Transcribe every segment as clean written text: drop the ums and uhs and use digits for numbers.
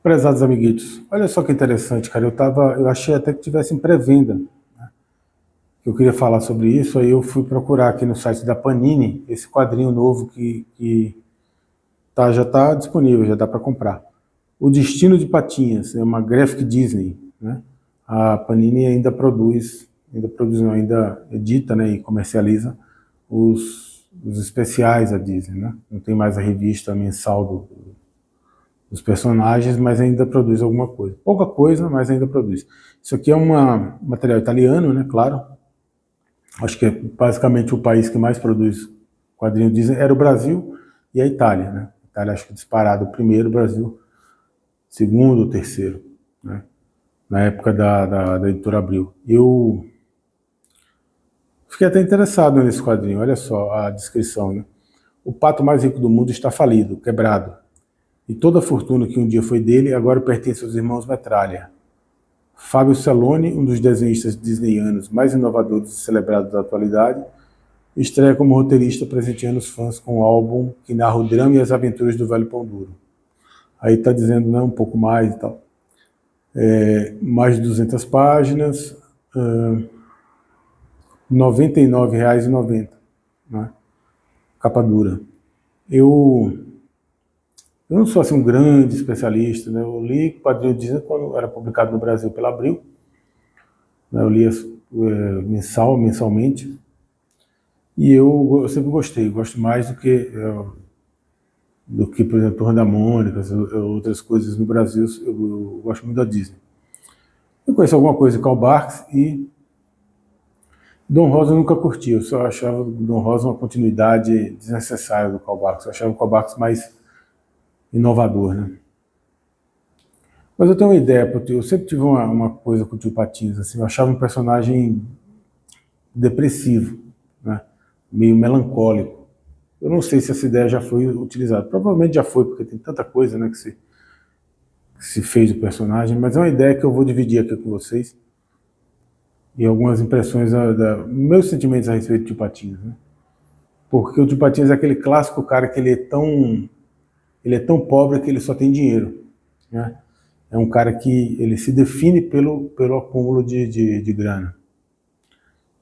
Prezados amiguitos, olha só que interessante, cara. Eu achei até que tivesse em pré-venda. Eu queria falar sobre isso, aí eu fui procurar aqui no site da Panini esse quadrinho novo que já está disponível, já dá para comprar. O Destino de Patinhas é uma graphic Disney, né? A Panini ainda edita, né, e comercializa os especiais da Disney, né? Não tem mais a revista mensal dos personagens, mas ainda produz alguma coisa. Pouca coisa, mas ainda produz. Isso aqui é um material italiano, né? Claro. Acho que é basicamente o país que mais produz quadrinho Disney era o Brasil e a Itália, né? A Itália acho que disparado o primeiro, o Brasil segundo ou terceiro, né? Na época da editora Abril. Eu fiquei até interessado nesse quadrinho, olha só a descrição, né? O pato mais rico do mundo está falido, quebrado. E toda a fortuna que um dia foi dele, agora pertence aos irmãos Metralha. Fábio Celone, um dos desenhistas disneyanos mais inovadores e celebrados da atualidade, estreia como roteirista presenteando os fãs com um álbum que narra o drama e as aventuras do velho pão duro. Aí está dizendo, né, um pouco mais e tal. Mais de 200 páginas, R$ 99,90, né? Capa dura. Eu não sou assim um grande especialista, né? Eu li quadrinho Disney quando era publicado no Brasil pela Abril, né? Eu lia mensalmente, e eu sempre gostei, gosto mais do que, por exemplo, Turma da Mônica, outras coisas no Brasil. Eu gosto muito da Disney. Eu conheço alguma coisa de Karl Barks e Don Rosa eu nunca curti. Eu só achava Don Rosa uma continuidade desnecessária do Karl Barks. Eu achava o Karl Barks mais inovador, né? Mas eu tenho uma ideia pro tio. Eu sempre tive uma coisa com o Tio Patinhas, assim. Eu achava um personagem depressivo, né? Meio melancólico. Eu não sei se essa ideia já foi utilizada. Provavelmente já foi, porque tem tanta coisa, né, que se fez do personagem, mas é uma ideia que eu vou dividir aqui com vocês e algumas impressões, meus sentimentos a respeito do Tio Patinhas, né? Porque o Tio Patinhas é aquele clássico cara que ele é tão pobre que ele só tem dinheiro, né? É um cara que ele se define pelo acúmulo de grana.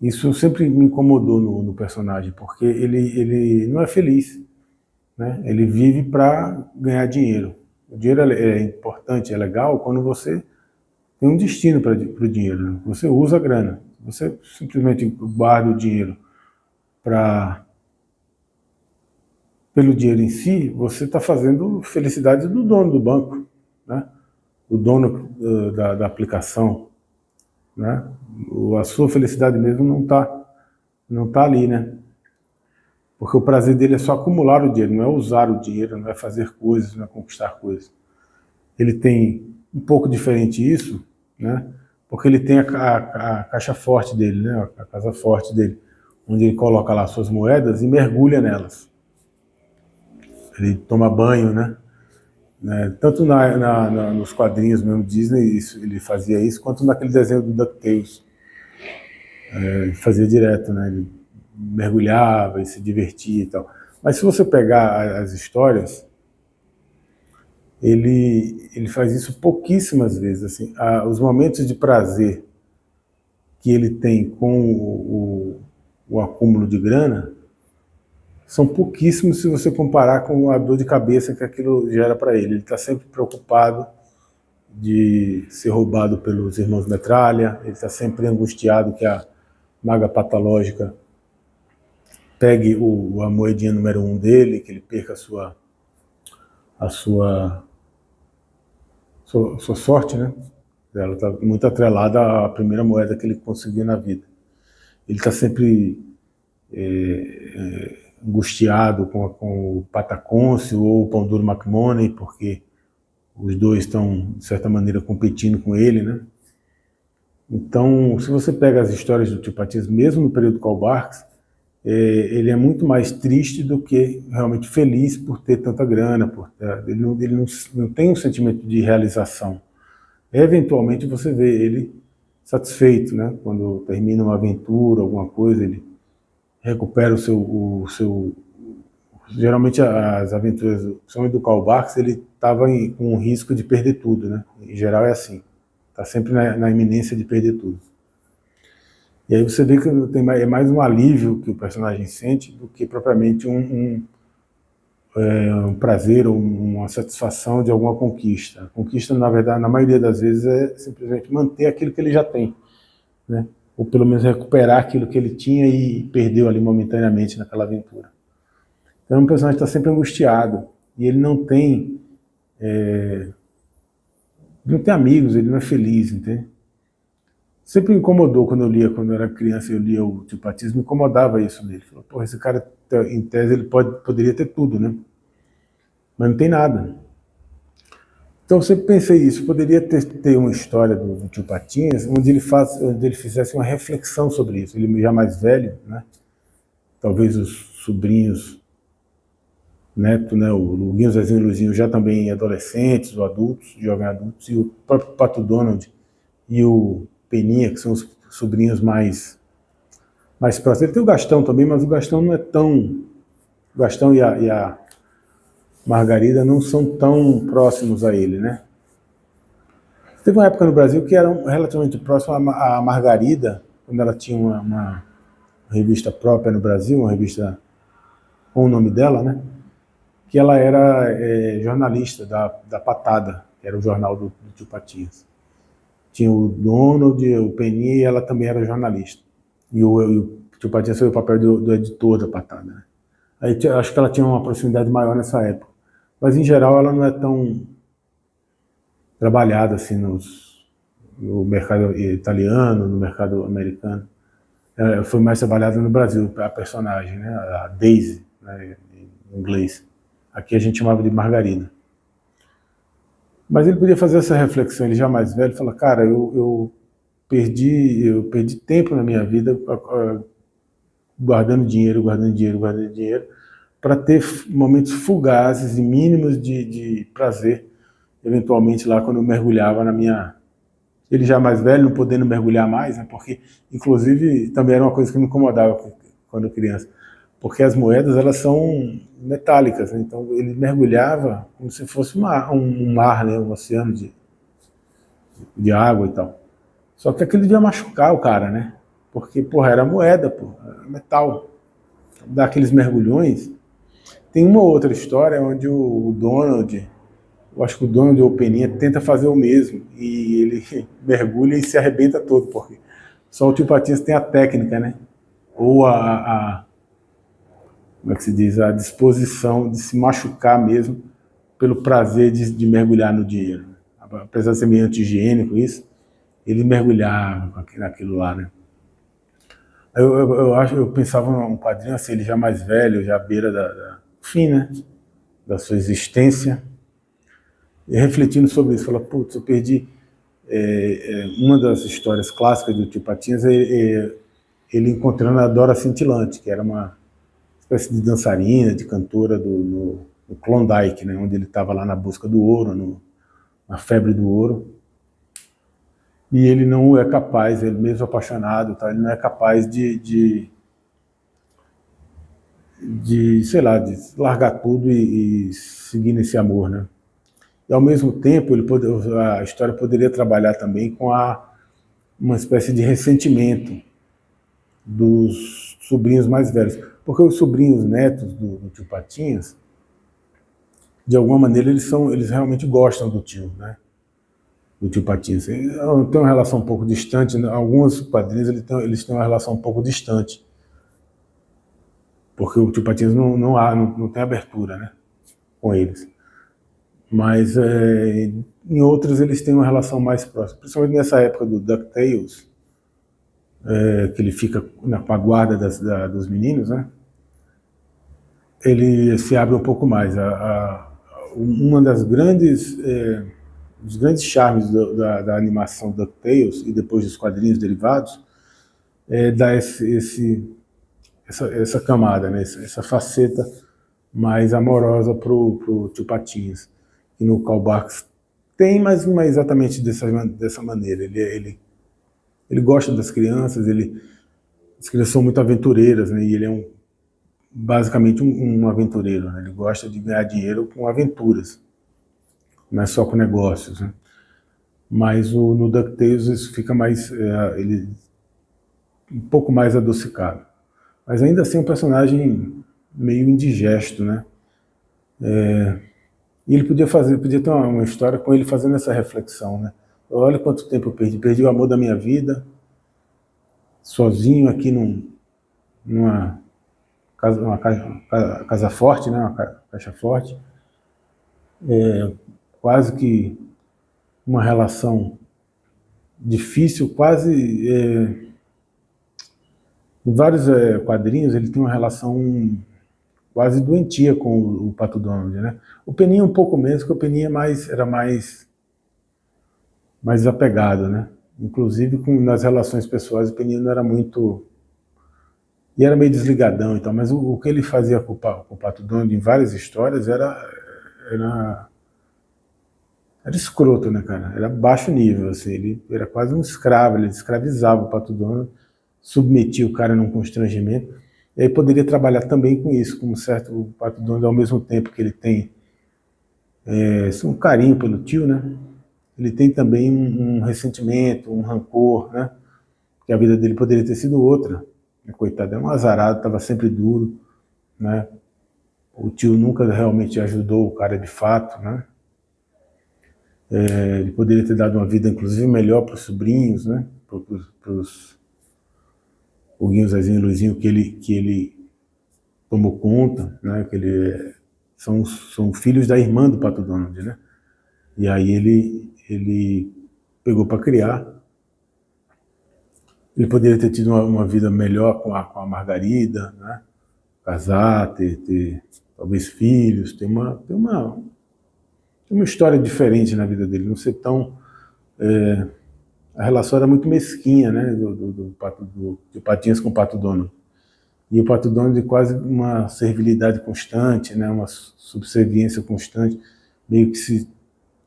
Isso sempre me incomodou no personagem, porque ele não é feliz, né? Ele vive para ganhar dinheiro. O dinheiro é importante, é legal quando você tem um destino para o dinheiro, né? Você usa a grana. Você simplesmente guarda o dinheiro pelo dinheiro em si, você está fazendo felicidade do dono do banco, né? O dono da aplicação, né? A sua felicidade mesmo não tá ali, né? Porque o prazer dele é só acumular o dinheiro, não é usar o dinheiro, não é fazer coisas, não é conquistar coisas. Ele tem um pouco diferente isso, né? Porque ele tem a caixa forte dele, né? A casa forte dele, onde ele coloca lá suas moedas e mergulha nelas. Ele toma banho, né? Tanto nos quadrinhos mesmo Disney ele fazia isso, quanto naquele desenho do DuckTales. Ele fazia direto, né? Ele mergulhava e se divertia e tal. Mas se você pegar as histórias, ele faz isso pouquíssimas vezes. Assim, os momentos de prazer que ele tem com o acúmulo de grana são pouquíssimos se você comparar com a dor de cabeça que aquilo gera para ele. Ele está sempre preocupado de ser roubado pelos irmãos Metralha, ele está sempre angustiado que a maga patológica pegue a moedinha número 1 dele, que ele perca a sua sorte, né? Ela está muito atrelada à primeira moeda que ele conseguiu na vida. Ele está sempre angustiado com o Patacôncio ou o Pão Duro McMoney, porque os dois estão, de certa maneira, competindo com ele, né? Então, se você pega as histórias do Tio Patinhas, mesmo no período Karl Barks, ele é muito mais triste do que realmente feliz por ter tanta grana. Ele não tem um sentimento de realização. Eventualmente você vê ele satisfeito, né? Quando termina uma aventura, alguma coisa, ele recupera geralmente as aventuras, principalmente do Karl Barks, ele estava com o risco de perder tudo, né? Em geral é assim, está sempre na iminência de perder tudo. E aí você vê que é mais um alívio que o personagem sente do que propriamente um prazer ou uma satisfação de alguma conquista. A conquista, na verdade, na maioria das vezes, é simplesmente manter aquilo que ele já tem, né? Ou pelo menos recuperar aquilo que ele tinha e perdeu ali momentaneamente naquela aventura. Então, o personagem está sempre angustiado e ele não tem amigos, ele não é feliz, entende? Sempre me incomodou quando eu era criança, eu lia o Tio Patinhas, me incomodava isso nele. Falei, pô, esse cara, em tese, ele poderia ter tudo, né? Mas não tem nada. Então eu sempre pensei isso, poderia ter uma história do Tio Patinhas, onde ele fizesse uma reflexão sobre isso. Ele já mais velho, né? Talvez os sobrinhos, neto, né? O Luguinho, o Zezinho e o Luizinho já também adolescentes ou adultos, jovens adultos, e o próprio Pato Donald e o Peninha, que são os sobrinhos mais próximos. Ele tem o Gastão também, mas o Gastão não é tão... O Gastão e a Margarida não são tão próximos a ele, né? Teve uma época no Brasil que era relativamente próximo a Margarida, quando ela tinha uma revista própria no Brasil, uma revista com o nome dela, né? Que ela era jornalista da Patada, que era o jornal do Tio Patinhas. Tinha o Donald, o Peninha, e ela também era jornalista. E o Tio Patinhas foi o papel do editor da Patada, né? Aí acho que ela tinha uma proximidade maior nessa época. Mas, em geral, ela não é tão trabalhada assim no mercado italiano, no mercado americano. Ela foi mais trabalhada no Brasil, a personagem, né? A Daisy, né? Em inglês. Aqui a gente chamava de Margarida. Mas ele podia fazer essa reflexão, ele já mais velho, fala, cara, eu perdi tempo na minha vida guardando dinheiro, para ter momentos fugazes e mínimos de prazer, eventualmente lá quando eu mergulhava na minha... Ele já mais velho, não podendo mergulhar mais, né, porque, inclusive, também era uma coisa que me incomodava quando criança, porque as moedas, elas são metálicas, né, então ele mergulhava como se fosse um mar, né, um oceano de água e tal. Só que aquilo devia machucar o cara, né, porque, porra, era moeda, porra, era metal. Dá aqueles mergulhões. Tem uma outra história onde o Donald, eu acho que o Donald ou o Peninha tenta fazer o mesmo, e ele mergulha e se arrebenta todo, porque só o Tio Patinhas tem a técnica, né? Ou como é que se diz, a disposição de se machucar mesmo pelo prazer de mergulhar no dinheiro. Apesar de ser meio anti-higiênico isso, ele mergulhava naquilo lá, né? Eu pensava um padrinho assim, ele já mais velho, já à beira fim, né? Da sua existência, e refletindo sobre isso, falou, putz, eu perdi uma das histórias clássicas do Tio Patinhas, ele encontrando a Dora Cintilante, que era uma espécie de dançarina, de cantora no Klondike, né, onde ele estava lá na busca do ouro, na febre do ouro, e ele não é capaz, ele mesmo apaixonado, tá, ele não é capaz de sei lá, de largar tudo e seguir nesse amor, né? E ao mesmo tempo, a história poderia trabalhar também com uma espécie de ressentimento dos sobrinhos mais velhos. Porque os sobrinhos netos do Tio Patinhas, de alguma maneira, eles realmente gostam do tio, né? Do Tio Patinhas. Tem uma relação um pouco distante, né? Alguns padrinhos eles têm uma relação um pouco distante. Porque o Tio Patinhas não tem abertura, né, com eles. Mas em outros eles têm uma relação mais próxima, principalmente nessa época do DuckTales, que ele fica com a guarda dos meninos, né? Ele se abre um pouco mais. Uma das dos grandes charmes da animação DuckTales e depois dos quadrinhos derivados dar essa camada, né? Essa faceta mais amorosa pro Tio Patinhas. E no Karl Barks tem, mas não é exatamente dessa maneira. Ele gosta das crianças, as crianças são muito aventureiras, né? E ele é basicamente um aventureiro, né? Ele gosta de ganhar dinheiro com aventuras, não é só com negócios, né? Mas no DuckTales isso fica mais, um pouco mais adocicado. Mas ainda assim é um personagem meio indigesto, né? E ele podia ter uma história com ele fazendo essa reflexão, né? Olha quanto tempo eu perdi o amor da minha vida, sozinho aqui numa uma casa forte, né? Uma caixa forte, quase que uma relação difícil, quase em vários quadrinhos ele tem uma relação quase doentia com o Pato Donald, né? O Peninha um pouco menos, porque o Peninha era mais apegado, né? Inclusive nas relações pessoais o Peninha não era muito, e era meio desligadão e tal, mas o que ele fazia com o Pato Donald em várias histórias era escroto, né, cara? Era baixo nível, assim, ele era quase um escravo, ele escravizava o Pato Donald, submetia o cara num constrangimento, e aí poderia trabalhar também com isso, como certo, o Pato Donald, ao mesmo tempo que ele tem um carinho pelo tio, né? Ele tem também um ressentimento, um rancor, né? Que a vida dele poderia ter sido outra. Coitado, é um azarado, estava sempre duro, né? O tio nunca realmente ajudou o cara de fato, né? Ele poderia ter dado uma vida, inclusive, melhor para os sobrinhos, né? Para os Guinho, Zezinho e Luizinho, que ele tomou conta, né? Que são filhos da irmã do Pato Donald, né? E aí ele pegou para criar. Ele poderia ter tido uma vida melhor com a Margarida, né? Casar, ter talvez filhos, ter uma história diferente na vida dele, não ser tão... a relação era muito mesquinha, né, do Patinhas com o Pato Donald. E o Pato Donald quase uma servilidade constante, né, uma subserviência constante, meio que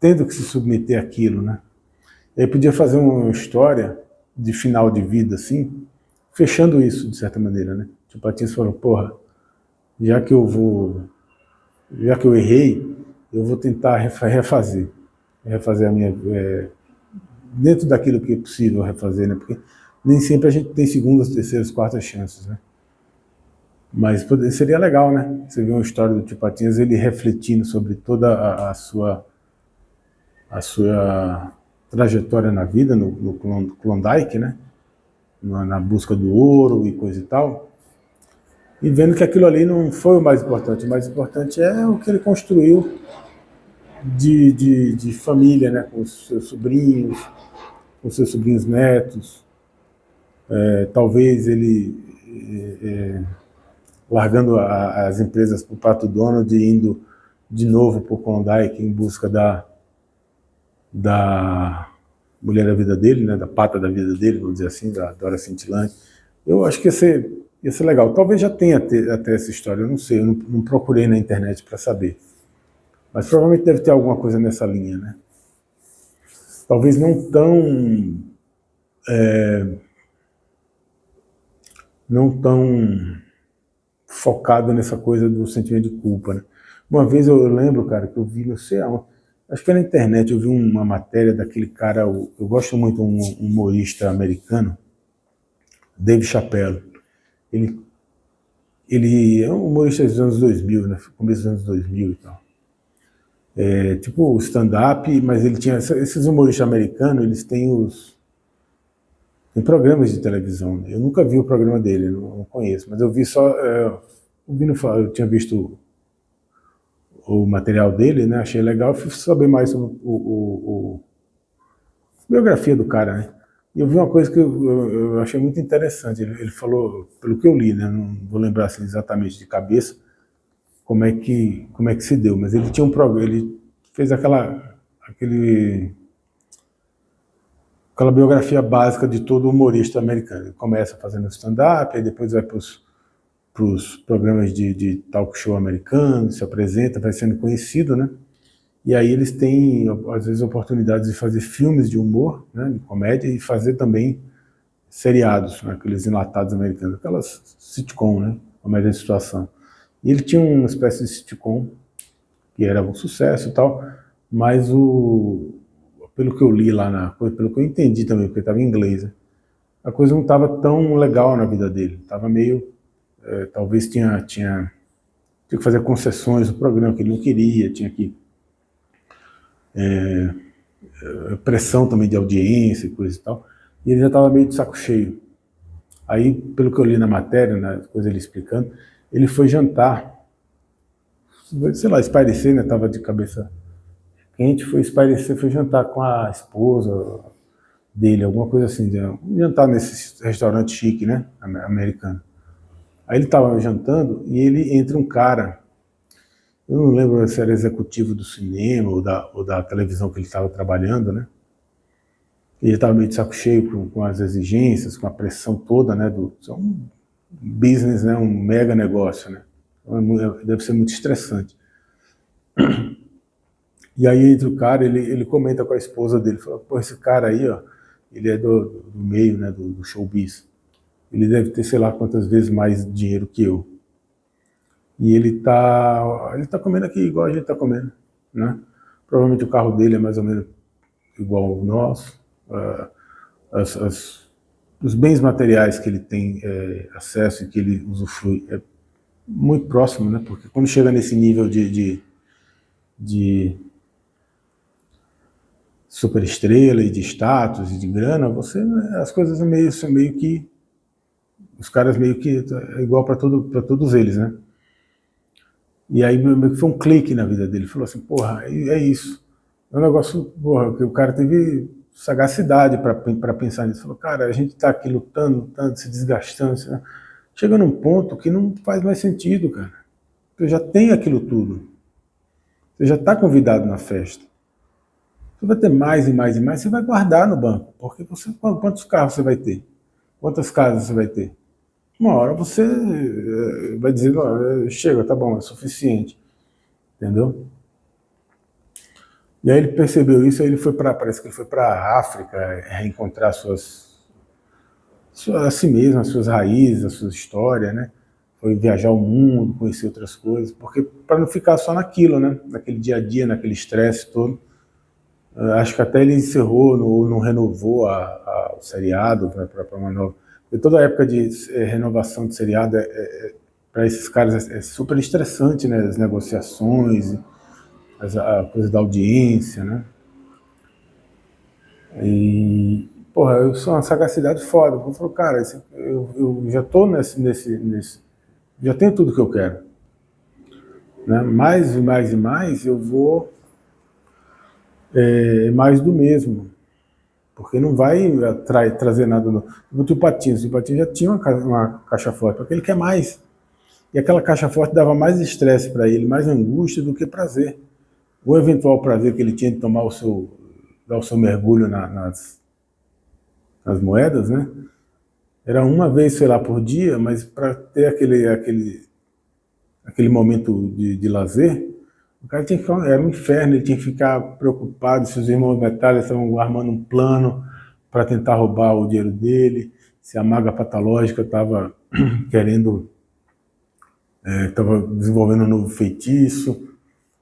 tendo que se submeter àquilo, né. E aí podia fazer uma história de final de vida, assim, fechando isso, de certa maneira, né. O Patinhas falou, porra, já que eu errei, eu vou tentar refazer a minha... dentro daquilo que é possível refazer, né? Porque nem sempre a gente tem segundas, terceiras, quartas chances, né? Mas seria legal, né? Você vê uma história do Tio Patinhas, ele refletindo sobre toda a sua trajetória na vida, no Klondike, né? Na busca do ouro e coisa e tal. E vendo que aquilo ali não foi o mais importante. O mais importante é o que ele construiu de família, né? Com os seus sobrinhos netos, talvez ele largando as empresas para o Pato Donald e indo de novo para o Klondike em busca da mulher da vida dele, né, da pata da vida dele, vamos dizer assim, da Dora Cintilante. Eu acho que ia ser legal. Talvez já tenha até essa história, eu não sei, eu não procurei na internet para saber. Mas provavelmente deve ter alguma coisa nessa linha, né? Talvez não tão focado nessa coisa do sentimento de culpa, né? Uma vez eu lembro, cara, que eu vi, não sei aonde, acho que foi na internet, eu vi uma matéria daquele cara, eu gosto muito, um humorista americano, Dave Chappelle. Ele é um humorista dos anos 2000, né? Começo dos anos 2000 e tal. Tipo stand-up, mas ele tinha... Esses humoristas americanos, eles têm programas de televisão, né? Eu nunca vi o programa dele, não conheço, mas eu vi só... eu tinha visto o material dele, né? Achei legal, fui saber mais sobre a biografia do cara, né? E eu vi uma coisa que eu achei muito interessante. Ele falou, pelo que eu li, né? Não vou lembrar assim, exatamente de cabeça como é que se deu, mas ele tinha um programa, ele fez aquela biografia básica de todo humorista americano. Ele começa fazendo stand-up, aí depois vai para os programas de talk show americano, se apresenta, vai sendo conhecido, né? E aí eles têm, às vezes, oportunidades de fazer filmes de humor, né, de comédia, e fazer também seriados, né, aqueles enlatados americanos, aquelas sitcom, né? comédia de situação. E ele tinha uma espécie de sitcom, que era um sucesso e tal, mas pelo que eu li lá na coisa, pelo que eu entendi também, porque estava em inglês, né, a coisa não estava tão legal na vida dele. Estava meio, talvez tinha que fazer concessões no programa que ele não queria, tinha que pressão também de audiência e coisa e tal, e ele já estava meio de saco cheio. Aí, pelo que eu li na matéria, na coisa ele explicando, ele foi jantar, sei lá, espairecer, né, tava de cabeça quente, foi espairecer, foi jantar com a esposa dele, alguma coisa assim, um jantar nesse restaurante chique, né, americano. Aí ele estava jantando e ele entra um cara, eu não lembro se era executivo do cinema ou da televisão que ele estava trabalhando, né? Ele estava meio de saco cheio com as exigências, com a pressão toda, né? É um business, né? Um mega negócio, né? Deve ser muito estressante. E aí entra o cara, ele comenta com a esposa dele, fala, pô, esse cara aí, ó, ele é do meio, né? Do showbiz. Ele deve ter, sei lá, quantas vezes mais dinheiro que eu. E ele tá comendo aqui igual a gente tá comendo, né? Provavelmente o carro dele é mais ou menos igual ao nosso. Os bens materiais que ele tem acesso e que ele usufrui é muito próximo, né? Porque quando chega nesse nível de superestrela e de status e de grana, as coisas são meio que os caras meio que é igual para todos eles, né? E aí meio que foi um clique na vida dele, falou assim, porra, é isso. É um negócio, porra, que o cara teve sagacidade para pensar nisso. Falou, cara, a gente tá aqui lutando, se desgastando, né? Chega num ponto que não faz mais sentido, cara. Você já tem aquilo tudo. Você já está convidado na festa. Você vai ter mais e mais e mais, você vai guardar no banco. Porque quantos carros você vai ter? Quantas casas você vai ter? Uma hora você vai dizer, chega, tá bom, é suficiente. Entendeu? E aí ele percebeu isso, aí ele parece que ele foi para a África reencontrar a si mesmo, as suas raízes, a sua história, né? Foi viajar o mundo, conhecer outras coisas, porque para não ficar só naquilo, né? Naquele dia a dia, naquele estresse todo. Acho que até ele encerrou ou não renovou o seriado para uma nova. Porque toda a época de renovação de seriado para esses caras é super estressante, né? As negociações, a coisa da audiência, né? E, porra, eu sou uma sagacidade foda. Eu falo, cara, eu já tô já tenho tudo que eu quero. Né? Mais e mais e mais, eu vou mais do mesmo. Porque não vai trazer nada novo. O Tio Patinho já tinha uma caixa forte, porque ele quer mais. E aquela caixa forte dava mais estresse para ele, mais angústia do que prazer. O eventual prazer que ele tinha de dar o seu mergulho nas moedas, né? Era uma vez, sei lá, por dia, mas para ter aquele momento de lazer, o cara tinha que ficar, era um inferno, ele tinha que ficar preocupado se os irmãos metálicos estavam armando um plano para tentar roubar o dinheiro dele, se a maga patológica estava querendo, estava desenvolvendo um novo feitiço,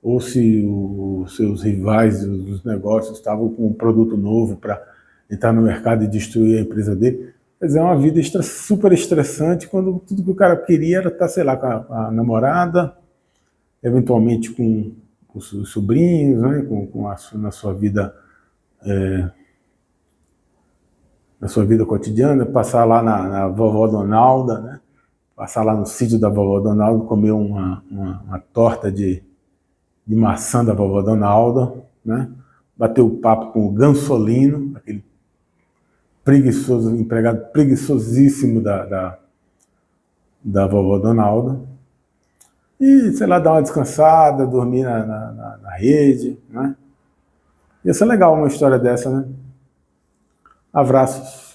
ou se os seus rivais dos negócios estavam com um produto novo para entrar no mercado e destruir a empresa dele. Quer dizer, é uma vida super estressante quando tudo que o cara queria era estar, sei lá, com a namorada, eventualmente com os sobrinhos, né, na sua vida cotidiana, passar lá na vovó Donalda, né, passar lá no sítio da vovó Donalda, comer uma torta de maçã da vovó Donalda, né, bater o papo com o Gansolino, aquele empregado preguiçosíssimo da vovó Donalda, e, sei lá, dar uma descansada, dormir na rede, né? Ia ser legal uma história dessa, né? Abraços.